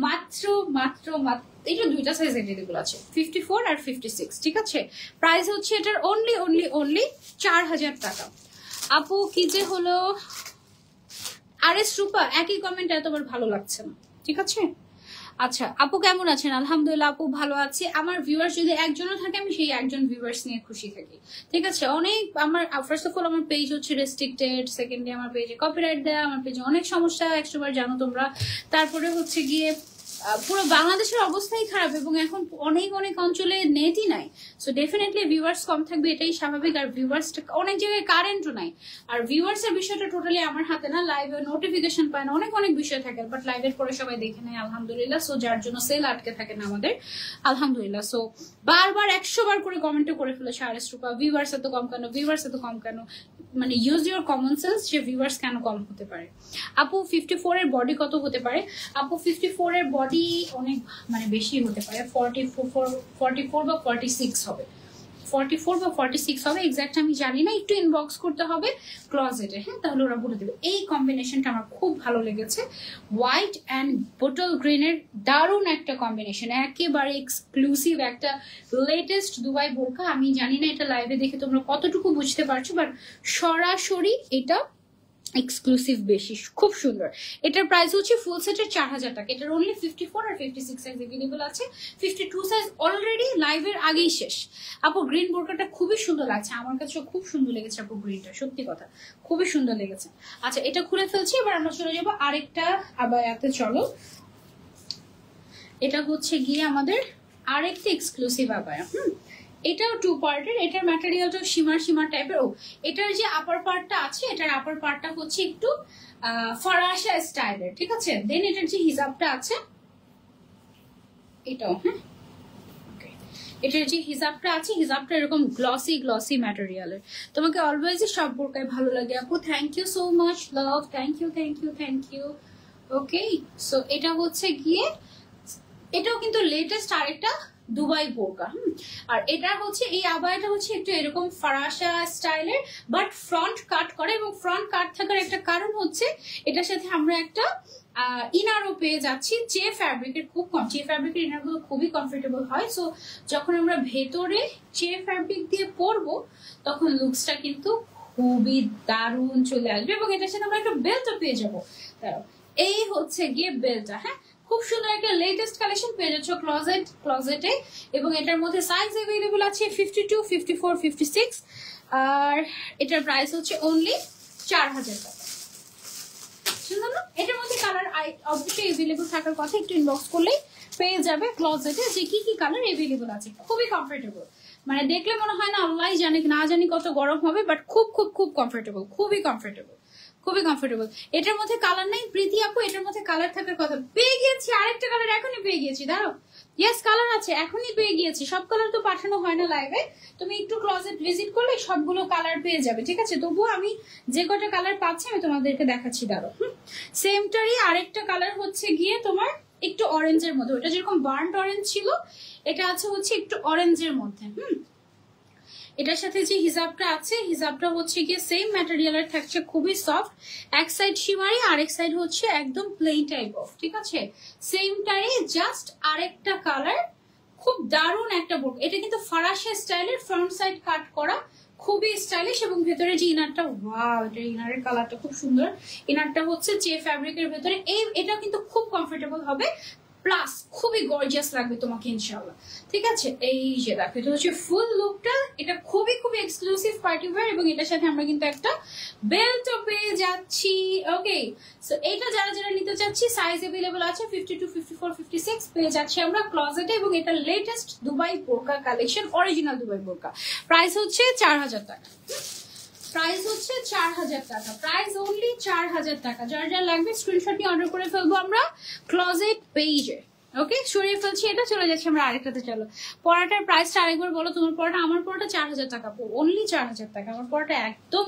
মাত্র মাত্র মাত্র এটা 2টা সাইজ এভেলেবল আছে, 54 আর 56, ঠিক আছে? প্রাইস হচ্ছে এটার অনলি অনলি অনলি 4000 টাকা। আপু কি যে হলো, আরে রূপা একই কমেন্ট এতবার ভালো লাগছে না, ঠিক আছে? আচ্ছা, আপু কেমন আছেন? আলহামদুলিল্লাহ আপু ভালো আছি। আমার ভিউয়ার্স যদি একজনও থাকে আমি সেই একজন ভিউয়ার্স নিয়ে খুশি থাকি, ঠিক আছে? অনেক আমার ফার্স্ট অফ অল আমার পেজ হচ্ছে রেস্ট্রিক্টেড, সেকেন্ডলি আমার পেজে কপিরাইট দেয়া, আমার পেজে অনেক সমস্যা, এক্সট্রোভার্ট জানো তোমরা। তারপরে হচ্ছে গিয়ে পুরো বাংলাদেশের অবস্থাই খারাপ এবং এখন অনেক অনেক অঞ্চলে নেটই নাই। সো ডেফিনেটলি ভিউয়ার্স কম থাকবে, এটাই স্বাভাবিক। আর ভিউয়ার্স অনেক জায়গায় কারেন্টও নাই। আর ভিউয়ার্স এর বিষয়টা টোটালি আমার হাতে না, লাইভে নোটিফিকেশন পায় না, অনেক অনেক বিষয় থাকে, বাট লাইভের পরে সবাই দেখে নেয় আলহামদুলিল্লাহ। সো যার জন্য সেল আটকে থাকে না আমাদের আলহামদুলিল্লাহ। সো বারবার 100 বার করে কমেন্টও করে ফেলেছে আরএস রূপা, ভিউয়ার্স এত কম কেন, ভিউয়ার্স এত কম কেন। মানে ইউজ ইউর কমন সেন্স যে ভিউয়ার্স কেন কম হতে পারে। আপু 54 এর বডি কত হতে পারে? আপু 54 এর বডি অনেক মানে বেশি হতে পারে, 44 বা 46 হবে, 44 বা 46 হবে, এক্সাক্ট আমি জানি না, একটু ইনবক্স করতে হবে ক্লজেটে, হ্যাঁ, তাহলে ওরা বলে দেবে। এই কম্বিনেশনটা আমার খুব ভালো লেগেছে, হোয়াইট অ্যান্ড বোটল গ্রিনের দারুণ একটা কম্বিনেশন, একেবারে এক্সক্লুসিভ একটা লেটেস্ট দুবাই বোরকা। আমি জানি না এটা লাইভে দেখে তোমরা কতটুকু বুঝতে পারছো, বাট সরাসরি এটা এক্সক্লুসিভ বেশি, খুব সুন্দর। এটার প্রাইস হচ্ছে ফুল সেটের 4000 টাকা। এটার অনলি 54 আর 56 সাইজ अवेलेबल আছে, 52 সাইজ অলরেডি লাইভের আগেই শেষ। আপু গ্রিন বোরকাটা খুবই সুন্দর লাগছে, আমার কাছে খুব সুন্দর লেগেছে আপু গ্রিনটা, সত্যি কথা খুবই সুন্দর লেগেছে। আচ্ছা এটা খুলে ফেলছি, এবার আমরা চলে যাবো আরেকটা আবায়াতে। চলো, এটা হচ্ছে গিয়ে আমাদের আরেকটা এক্সক্লুসিভ আবায়া। এটাও 2 পার্টের, এটার ম্যাটেরিয়ালটা সীমার সীমার টাইপের। ও এটার যে আপার পার্টটা আছে, এটার আপার পার্টটা হচ্ছে একটু ফরাসা স্টাইলের, ঠিক আছে। দেন এটার যে হিজাবটা আছে এটাও, হ্যাঁ, এটার যে হিজাবটা আছে, হিজাবটা এরকম গ্লসি গ্লসি ম্যাটেরিয়ালের। তোমাকে অলওয়েজই সব বোরকায় ভালো লাগে আপু, thank you so much love, thank you thank you thank you. Okay, so এটা হচ্ছে গিয়ে, এটাও কিন্তু লেটেস্ট আরেকটা দুবাই বোরকা। আর এটা হচ্ছে, এই আবায়াটা হচ্ছে একটু এরকম ফরাসা স্টাইলের, বাট ফ্রন্ট কাট করে, এবং ফ্রন্ট কাট থাকার একটা কারণ হচ্ছে এটার সাথে আমরা একটা ইনারও পেয়ে যাচ্ছি চে ফ্যাব্রিকের। খুব কম চে ফ্যাব্রিকের ইনারগুলো খুবই কমফোর্টেবল হয়। সো যখন আমরা ভেতরে চে ফ্যাব্রিক দিয়ে পরবো তখন লুকসটা কিন্তু খুবই দারুণ চলে আসবে, এবং এটার সাথে আমরা একটা বেল্টও পেয়ে যাবো। এই হচ্ছে গিয়ে বেল্টটা, হ্যাঁ, খুব সুন্দর একটা লেটেস্ট কালেকশন পেয়ে যাচ্ছ ক্লোজেটে, এবং এটার মধ্যে সাইজ अवेलेबल আছে 52, 54, 56, আর এটার প্রাইস হচ্ছে অনলি 4000 টাকা। সুন্দর না? এটার মধ্যে কালার অবশ্যই अवेलेबल থাকার কথা, একটু ইনবক্স করলেই পেয়ে যাবে ক্লোজেটে যে কি কি কালার अवेलेबल আছে। খুবই কমফোর্টেবল, মানে দেখলে মনে হয় না আল্লাহই জানে না জানি কত গরম হবে, বাট খুব খুব খুব কমফোর্টেবল, খুবই কমফোর্টেবল, খুবই কমফোর্টেবল। এটার মধ্যে কালার নেই প্রীতি আপু, এটার মধ্যে কালার থাকার কথা। পেয়ে গিয়েছি আরেকটা কালার, এখনই পেয়ে গিয়েছি, দাঁড়াও, ইয়েস কালার আছে, এখনই পেয়ে গিয়েছি। সব কালার তো পাঠানো হয় না লাইভে, তুমি একটু ক্লোজেট ভিজিট করলে সবগুলো কালার পেয়ে যাবে, ঠিক আছে। তবুও আমি যে কটা কালার পাচ্ছি আমি তোমাদেরকে দেখাচ্ছি, দাঁড়াও। সেমটারই আরেকটা কালার হচ্ছে গিয়ে তোমার একটু অরেঞ্জের মধ্যে, ওটা যেরকম বার্ন্ট অরেঞ্জ ছিল, এটা আছে হচ্ছে একটু অরেঞ্জের মধ্যে। এটার সাথে যে হিজাবটা আছে, হিজাবটা হচ্ছে গিয়ে সেম ম্যাটেরিয়ালের থাকছে, খুবই সফট, এক সাইড শিমারি আরেক সাইড হচ্ছে একদম প্লেন টাইপ অফ, ঠিক আছে। সেমটাই জাস্ট আরেকটা কালার, খুব দারুণ একটা বোরকা। এটা কিন্তু ফরাসি স্টাইলের, ফ্রন্ট সাইড কাট করা, খুবই স্টাইলিশ, এবং ভেতরে যে ইনারটা, ওয়াও, এটা ইনারের কালারটা খুব সুন্দর। ইনারটা হচ্ছে চে ফ্যাব্রিকের ভেতরে, এটা কিন্তু খুব কমফোর্টেবল হবে, প্লাস খুবই গর্জিয়াস লাগবে তোমাকে ইনশাআল্লাহ, ঠিক আছে। এই যে দেখো, এটা হচ্ছে ফুল লুকটা, এটা খুবই খুবই এক্সক্লুসিভ পার্টি ওয়্যার, এবং এটার সাথে আমরা কিন্তু একটা বেল্টও পেয়ে যাচ্ছি। ওকে, সো এটা যারা যারা নিতে চাচ্ছি, সাইজ अवेलेबल আছে 52, 54, 56 পেয়ে যাচ্ছি আমরা ক্লোজেটে, এবং এটা লেটেস্ট দুবাই বোরকা কালেকশন, অরিজিনাল দুবাই বোরকা। প্রাইস হচ্ছে 4000 টাকা, প্রাইস হচ্ছে 4000 টাকা, প্রাইস অনলি 4000 টাকা। যার যার লাগবে স্ক্রিনশট নিয়ে অর্ডার করে ফেলবো আমরা ক্লোজেট পেজে। ওকে, সরিয়ে ফেলছি এটা, চলে যাচ্ছি আমরা আরেকটাতে। চলো, পড়াটার প্রাইসটা আরেকবার বলো, তোমার পড়াটা, আমার পড়াটা 4000 টাকা, অনলি 4000 টাকা। আমার পড়াটা একদম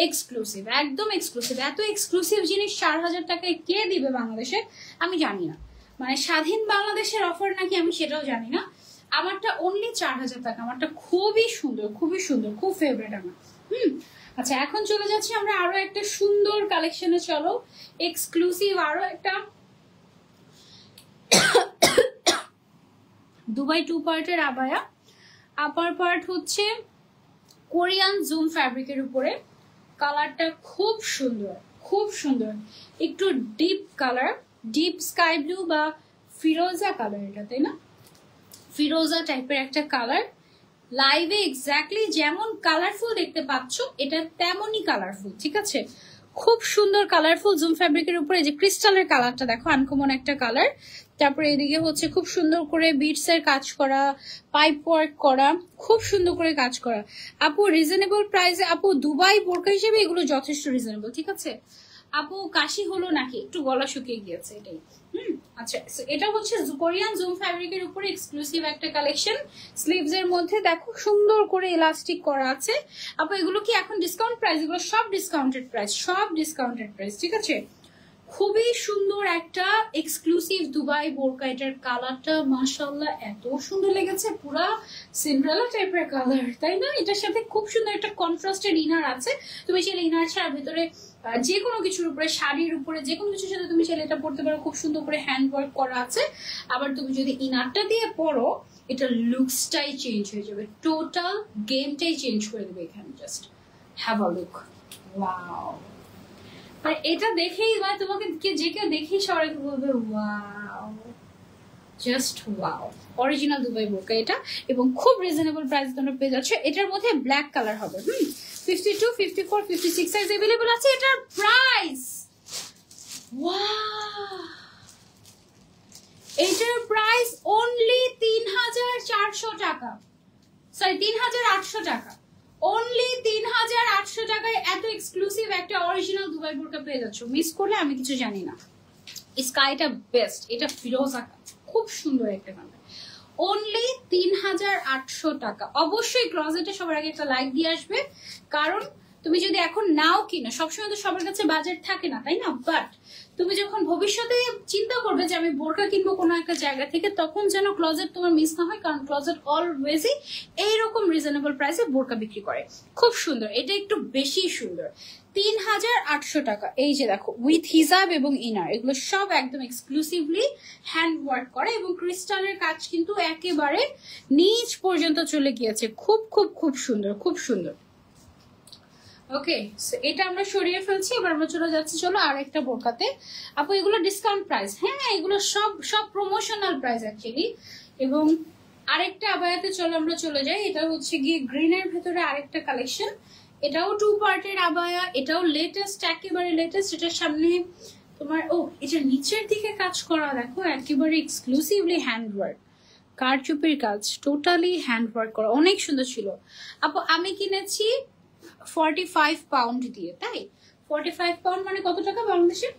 এক্সক্লুসিভ, একদম এক্সক্লুসিভ। এত এক্সক্লুসিভ জিনিস 4000 টাকায় কে দিবে বাংলাদেশে আমি জানি না, মানে স্বাধীন বাংলাদেশের অফার নাকি আমি সেটাও জানি না। আমারটা অনলি 4000 টাকা, আমারটা খুবই সুন্দর, খুবই সুন্দর, খুব ফেভারিট আমার। আচ্ছা, এখন চলে যাচ্ছি আমরা আরো একটা সুন্দর কালেকশনে। চলো, এক্সক্লুসিভ আরো একটা দুবাই 2 পার্টের আবায়া। আপার পার্ট হচ্ছে কোরিয়ান জুম ফ্যাব্রিকের উপরে, কালারটা খুব সুন্দর, খুব সুন্দর, একটু deep colour, deep sky blue বা ফিরোজা কালার, এটা তাই না, ফিরোজা টাইপের একটা কালার। লাইভে এক্স্যাক্টলি যেমন কালারফুল দেখতে পাচ্ছ, এটা তেমনই কালারফুল, ঠিক আছে। খুব সুন্দর কালারফুল জুম ফ্যাব্রিকের উপরে যে ক্রিস্টালের কালারটা দেখো, আনকমন একটা কালার। তারপরে এদিকে হচ্ছে খুব সুন্দর করে বিটস এর কাজ করা, পাইপ ওয়ার্ক করা, খুব সুন্দর করে কাজ করা। আপু রিজনেবল প্রাইসে, আপু দুবাই বোরকা হিসেবে এগুলো যথেষ্ট রিজনেবল, ঠিক আছে আপু। কাশি হলো নাকি, একটু গলা শুকিয়ে গিয়েছে এটাই। আচ্ছা, এটা হচ্ছে কোরিয়ান জুম ফ্যাব্রিকের উপরে এক্সক্লুসিভ একটা কালেকশন। স্লিভস এর মধ্যে দেখো সুন্দর করে ইলাস্টিক করা আছে। আপু এগুলো কি এখন ডিসকাউন্ট প্রাইস? এগুলো সব ডিসকাউন্টেড প্রাইস, সব ডিসকাউন্টেড প্রাইস, ঠিক আছে। খুবই সুন্দর একটা এক্সক্লুসিভ দুবাই বোরকা। এটার কালারটা মাশাআল্লাহ এত সুন্দর লেগেছে, পুরা সিন্ড্রেলা টাইপের কালার, তাই না? এটার সাথে খুব সুন্দর একটা কন্ট্রাস্টেড ইনার আছে। তুমি চাইলে ইনার ছাড়া ভেতরে যে কোনো কিছুর উপরে, শাড়ির উপরে, যে কোনো কিছুর সাথে তুমি চাইলে এটা পড়তে পারো। খুব সুন্দর করে হ্যান্ড ওয়ার্ক করা আছে। আবার তুমি যদি ইনারটা দিয়ে পরো, এটা লুকসটাই চেঞ্জ হয়ে যাবে, টোটাল গেমটাই চেঞ্জ করে দেবে এখানে। Just have a look, wow. এটা দেখেই মানে তোমাকে যে কেউ দেখেই সবাই বলবে wow, just wow. Original Dubai বোরকা এটা, এবং খুব রিজনেবল প্রাইস তোমরা পেয়ে যাচ্ছ। এটার মধ্যে ব্ল্যাক কালার হবে, 52, 54, 56 সাইজ अवेलेबल আছে। এটার প্রাইস ওয়াও, এটার প্রাইস অনলি 3400 টাকা, সরি 3800 টাকা। অনলি 3800 টাকায় এত এক্সক্লুসিভ একটা অরিজিনাল দুবাই বোরকা পেয়ে যাচ্ছ। মিস করলে আমি কিছু জানি না। স্কাইটা বেস্ট, এটা ফিরোজা, খুব সুন্দর একটা কালার। অনলি 3800 টাকা। অবশ্যই ক্লোজেটে সবার আগে একটা লাইক দিয়ে আসবে, কারণ তুমি যদি এখন নাও কিনো, সবসময় তো সবার কাছে বাজেট থাকে না, তাই না? বাট তুমি যখন ভবিষ্যতে চিন্তা করবে যে আমি বোরকা কিনবো কোনো একটা জায়গা থেকে, তখন যেন ক্লোজেট তোমার মিস না হয়, কারণ ক্লোজেট অলওয়েজই এইরকম রিজনেবল প্রাইসে বোরকা বিক্রি করে। খুব সুন্দর, এটা একটু বেশি সুন্দর। 3800 টাকা। এই যে দেখো, উইথ হিজাব এবং ইনার, এগুলো সব একদম এক্সক্লুসিভলি হ্যান্ড ওয়ার্ক করা, এবং ক্রিস্টালের কাজ কিন্তু একেবারে নিচ পর্যন্ত চলে গিয়েছে। খুব খুব খুব সুন্দর, খুব সুন্দর। ওকে, এটা আমরা সরিয়ে ফেলছি। এবার আমরা চলে যাচ্ছি, চলো আরেকটা বোরকাতে। আপু এগুলো ডিসকাউন্ট প্রাইস, হ্যাঁ এগুলো সব সব প্রমোশনাল প্রাইস অ্যাকচুয়ালি। এবং আরেকটা আবায়াতে চলো আমরা চলে যাই। এটা হচ্ছে গিয়ে গ্রিনের ভেতরে আরেকটা কালেকশন। এটাও 2 পার্টের আবায়া, এটাও লেটেস্ট, একেবারে লেটেস্ট। এটার সামনে তোমার এটা নিচের দিকে কাজ করা দেখো, একেবারে এক্সক্লুসিভলি হ্যান্ড ওয়ার্ক, কারচুপির কাজ, টোটালি হ্যান্ড ওয়ার্ক করা, অনেক সুন্দর ছিল। আপু আমি কিনেছি 45 পাউন্ড দিয়ে, তাই 45 পাউন্ড মানে কত টাকা বাংলাদেশে?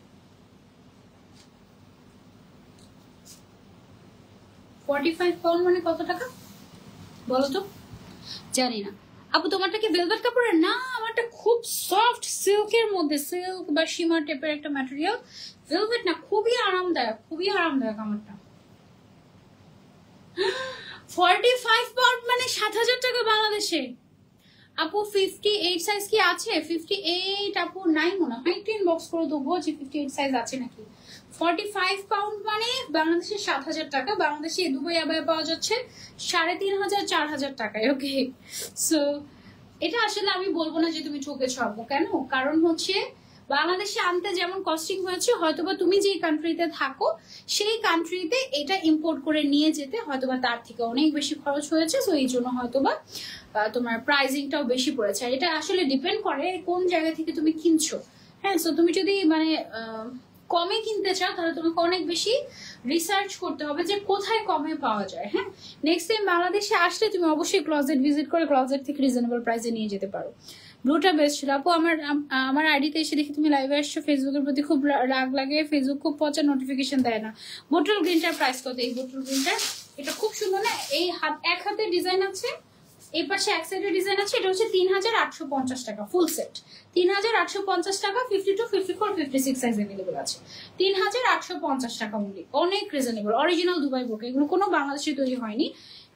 45 পাউন্ড মানে কত টাকা বলো তো? জানি না। আপু তোমারটা কি ভেলভেট কাপড়ের? না, আমারটা খুব সফট সিল্কের মধ্যে, সিল্ক বা শিমার টাইপের একটা ম্যাটেরিয়াল, ভেলভেট না, খুবই আরামদায়ক, খুবই আরামদায়ক আমারটা। 45 পাউন্ড মানে 7000 টাকা বাংলাদেশে। আপু 58 সাইজ কি আছে? 58 আপু নাই মনে হয়, একটু ইনবক্স করে দেবো যে 58 সাইজ আছে নাকি। 45 পাউন্ড মানে বাংলাদেশে 7000 টাকা। বাংলাদেশে দুবাই আবায় পাওয়া যাচ্ছে 3500, 4000 টাকায়। ওকে, সো এটা আসলে আমি বলবো না যে তুমি ঠকেছো আপু, কেন? কারণ হচ্ছে বাংলাদেশে আনতে যেমন কস্টিং হয়েছে, হয়তোবা তুমি যে কান্ট্রিতে থাকো সেই কান্ট্রিতে এটা ইম্পোর্ট করে নিয়ে যেতে হয়তোবা তার থেকে অনেক বেশি খরচ হয়েছে। সো এই জন্য হয়তোবা তোমার প্রাইসিংটাও বেশি পড়েছে। আর এটা আসলে ডিপেন্ড করে কোন জায়গা থেকে তুমি কিনছো। হ্যাঁ, সো তুমি যদি মানে কমে কিনতে চাও, তাহলে তোমাকে অনেক বেশি রিসার্চ করতে হবে যে কোথায় কমে পাওয়া যায়। হ্যাঁ, নেক্সট টাইম বাংলাদেশে আসলে তুমি অবশ্যই ক্লোজেট ভিজিট করে ক্লোজেট থেকে রিজনেবল প্রাইসে নিয়ে যেতে পারো। ব্লুটা বেস্ট ছিল আপু। আমার আইডিতে এসে দেখি তুমি লাইভে আসছো, ফেসবুকের প্রতি খুব রাগ লাগে, ফেসবুক খুব পচা, নোটিফিকেশন দেয় না। বোটল গ্রিনটার প্রাইস কত? এই বোটল গ্রিনটার এটা খুব সুন্দর না, এই এক হাতে ডিজাইন আছে, এই পাশে এক সাইডে ডিজাইন আছে। এটা হচ্ছে 3850 টাকা ফুল সেট, 3850 টাকা। 52, 54, 56 সাইজ अवेलेबल আছে, 3850 টাকা অনলি। অনেক রিজনেবল, অরিজিনাল দুবাই বোরকা, এগুলো কোনো বাংলাদেশে তৈরি হয়নি,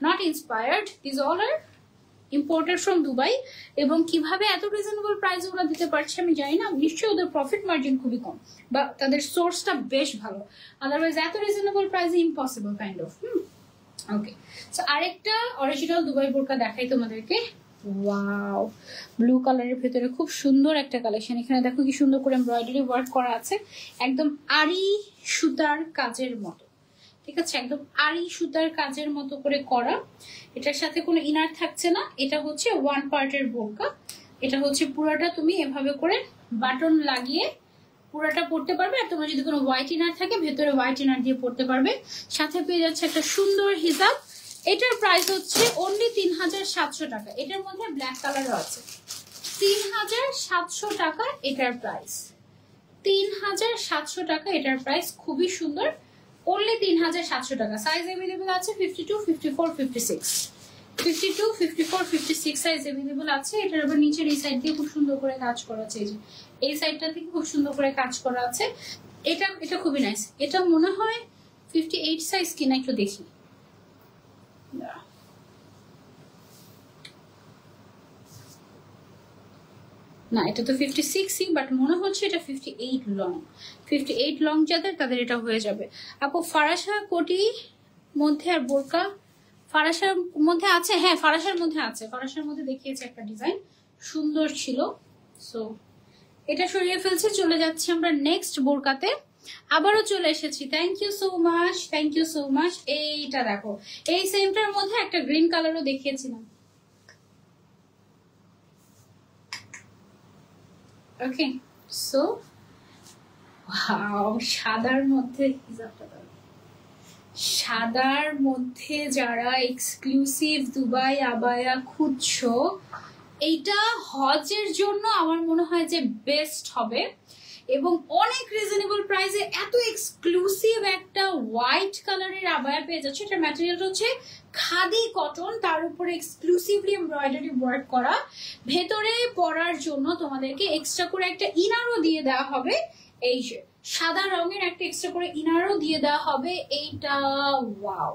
not inspired, this all are imported from Dubai. এবং কিভাবে এত রিজনেবল প্রাইস ওরা দিতে পারছে আমি জানি না, নিশ্চয়ই ওদের প্রফিট মার্জিন খুবই কম বা তাদের সোর্সটা বেশ ভালো, আদারওয়াইজ এত reasonable price impossible kind of. Okay, so আরেকটা অরিজিনাল দুবাই বোরকা দেখাই তোমাদেরকে। ওয়াও, ব্লু কালারের ভেতরে খুব সুন্দর একটা কালেকশন। এখানে দেখো কি সুন্দর করে এমব্রয়ডারি ওয়ার্ক করা আছে, একদম আড়ি সুতার কাজের মতো, ঠিক আছে, একদম আড়ি সুতার কাজের মতো করে করা। এটার সাথে কোনো ইনার থাকছে না, এটা হচ্ছে ওয়ান পার্টের বোরকা। এটা হচ্ছে পুরোটা তুমি এভাবে করে বাটন লাগিয়ে পুরোটা পরতে পারবে। আর তোমার যদি কোনো হোয়াইট ইনার থাকে ভেতরে হোয়াইট ইনার দিয়ে পরতে পারবে। সাথে পেয়ে যাচ্ছে একটা সুন্দর হিজাব। এটার প্রাইস হচ্ছে অনলি 3700 টাকা। এটার মধ্যে ব্ল্যাক কালারও আছে। 3700 টাকা এটার প্রাইস। 3700 টাকা এটার প্রাইস, খুবই সুন্দর। অনলি 3700 টাকা। সাইজ अवेलेबल আছে 52, 54, 56। 52, 54, 56 সাইজ अवेलेबल আছে। এটার আবার নিচের এই সাইড দিয়ে খুব সুন্দর করে কাজ করা আছে। এই সাইডটা থেকে খুব সুন্দর করে কাজ করা আছে। এটা খুবই নাইস। এটা মনে হয় 58 সাইজ কিনা একটু দেখি। না, এটা তো 56ই, বাট মনে হচ্ছে এটা 58 লং। 58 লং যাদের তাদের এটা হয়ে যাবে। আপু ফারাসা কোটি মধ্যে আর বোরকা ফারাসার মধ্যে আছে? হ্যাঁ, ফারাসার মধ্যে আছে। ফারাসার মধ্যে দেখিয়েছে একটা ডিজাইন, সুন্দর ছিল। সো এটা সরিয়ে ফেলছে, চলে যাচ্ছি আমরা নেক্সট বোরকাতে। আবারও চলে এসেছি। Thank you so much, thank you so much. এইটা দেখো, এই সেমটার মধ্যে একটা গ্রিন কালারও দেখিয়েছিলাম। ওকে, সো ওয়াও, সাদার মধ্যে সাদার মধ্যে যারা এক্সক্লুসিভ দুবাই আবায়া খুঁজছো, এইটা হজের জন্য আমার মনে হয় যে বেস্ট হবে এবং অনেক রিজনেবল প্রাইসে এত এক্সক্লুসিভ একটা হোয়াইট কালারের আবায়া পেয়ে যাচ্ছে। এটার ম্যাটেরিয়ালটা হচ্ছে খাদি কটন, তার উপরে এক্সক্লুসিভলি এমব্রয়ডারি ওয়ার্ক করা। ভেতরে পরার জন্য তোমাদেরকে এক্সট্রা করে একটা ইনারও দিয়ে দেওয়া হবে। এই যে সাদা রঙের একটা এক্সট্রা করে ইনারও দিয়ে দেওয়া হবে। এইটা ওয়াও,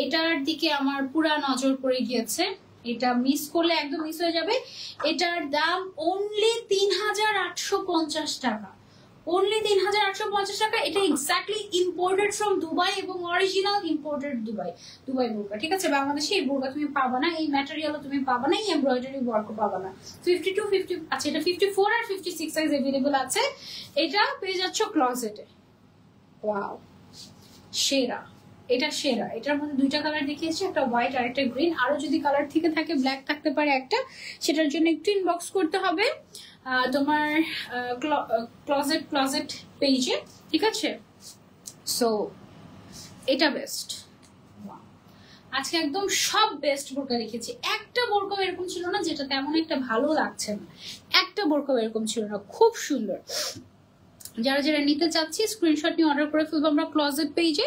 এটার দিকে আমার পুরা নজর পড়ে গিয়েছে। এটা মিস করলে একদম মিস হয়ে যাবে। এটার দাম অনলি 3850 টাকা। অনলি 3850 টাকা। এটা এক্স্যাক্টলি ইম্পোর্টেড ফ্রম দুবাই এবং অরিজিনাল ইম্পোর্টেড দুবাই বোরকা। ঠিক আছে, বাংলাদেশে এই বোরকা তুমি পাবা না, এই ম্যাটেরিয়ালও তুমি পাবা না, এই এমব্রয়ডারি ওয়ার্কও পাবা না। 52, 50, আচ্ছা এটা 54 আর 56 সাইজ अवेलेबल আছে। এটা পেয়ে যাচ্ছ ক্লজেটে। ওয়াও, সেরা, এটা সেরা। এটার মধ্যে দুইটা কালার দেখিয়েছি, একটা হোয়াইট আর একটা গ্রিন। আরো যদি কালার থেকে থাকে, ব্ল্যাক থাকতে পারে একটা, সেটার জন্য একটু ইনবক্স করতে হবে তোমার ক্লজেট পেজে। ঠিক আছে, সো এটা বেস্ট। আজকে একদম সব বেস্ট বোরকা রেখেছি। একটা বোরকাও এরকম ছিল না যেটা তেমন একটা ভালো লাগছে না। একটা বোরকাও এরকম ছিল না, খুব সুন্দর। যারা যারা নিতে চাচ্ছি স্ক্রিনশট নিয়ে অর্ডার করে ফেলবো আমরা ক্লজেট পেজে।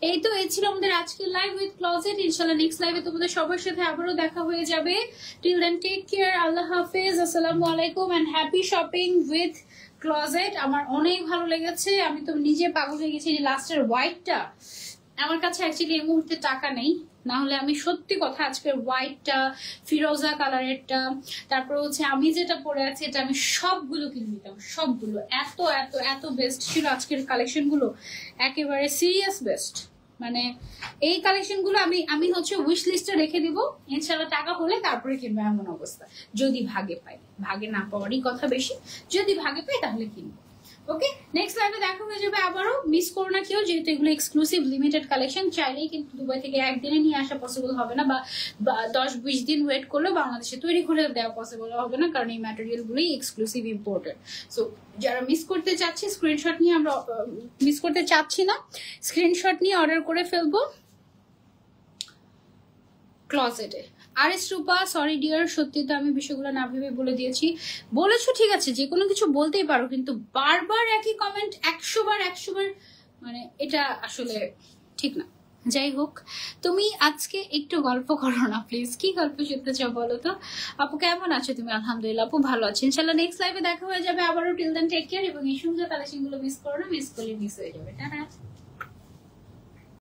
এই তো, এই ছিল আমাদের আজকের লাইভ উইথ ক্লজেট। ইনশাআল্লাহ নেক্সট লাইভে তোমাদের সবার সাথে আবারও দেখা হয়ে যাবে। টিল দেন টেক কেয়ার, আল্লাহ হাফেজ, আসসালামু আলাইকুম and happy shopping with closet. আমার অনেক ভালো লেগেছে, আমি তো নিজে পাগল হয়ে গেছি। যে লাস্টের হোয়াইটটা, আমার কাছে অ্যাকচুয়ালি এই মুহূর্তে টাকা নেই, না হলে আমি সত্যি কথা আজকের হোয়াইটটা, ফিরোজা কালারেরটা, তারপর হচ্ছে আমি যেটা পরে আছি এটা আমি সবগুলো কিনে নিতাম, সবগুলো। এত এত এত বেস্ট ছিল আজকের কালেকশন গুলো, একেবারে সিরিয়াস বেস্ট। মানে এই কালেকশন গুলো আমি হচ্ছে উইশ লিস্টে রেখে দিব, ইনশাল্লাহ টাকা হলে তারপরে কিনবো, এমন অবস্থা। যদি ভাগে পাই, ভাগে না পাওয়ারই কথা বেশি, যদি ভাগে পাই তাহলে কিনবো। ওকে, নেক্সট লাইভে দেখা হয়ে যাবে আবারও। মিস করো না কেউ, যেহেতু এগুলো এক্সক্লুসিভ লিমিটেড কালেকশন। চাইলেই কিন্তু দুবাই থেকে একদিনে নিয়ে আসা পসিবল হবে না, বা 10-20 দিন ওয়েট করলেও বাংলাদেশে তৈরি করে দেওয়া পসিবল হবে না, কারণ এই ম্যাটেরিয়াল গুলোই এক্সক্লুসিভ ইম্পোর্টেড। সো যারা মিস করতে চাচ্ছি স্ক্রিনশট নিয়ে, আমরা মিস করতে চাচ্ছি না, স্ক্রিনশট নিয়ে অর্ডার করে ফেলবো ক্লজেটে। আর এস রূপা, সরি ডিয়ার, সত্যি তো আমি বিষয়গুলো না ভেবে বলে দিয়েছি। বলেছো ঠিক আছে, যে কোনো কিছু বলতেই পারো, কিন্তু বারবার একই কমেন্ট 100 বার মানে এটা আসলে ঠিক না। যাই হোক, তুমি আজকে একটু গল্প করো না প্লিজ। কি গল্প শুনতে চাও বলো তো? আপু কেমন আছো তুমি? আলহামদুলিল্লাহ আপু ভালো আছি। ইনশাল্লাহ নেক্সট লাইভে দেখা হয়ে যাবে আবারও। টিল দেন টেক কেয়ার, এবং এই সুন্দর কালেকশন গুলো মিস করো না, মিস করলে মিস হয়ে যাবে। টাটা।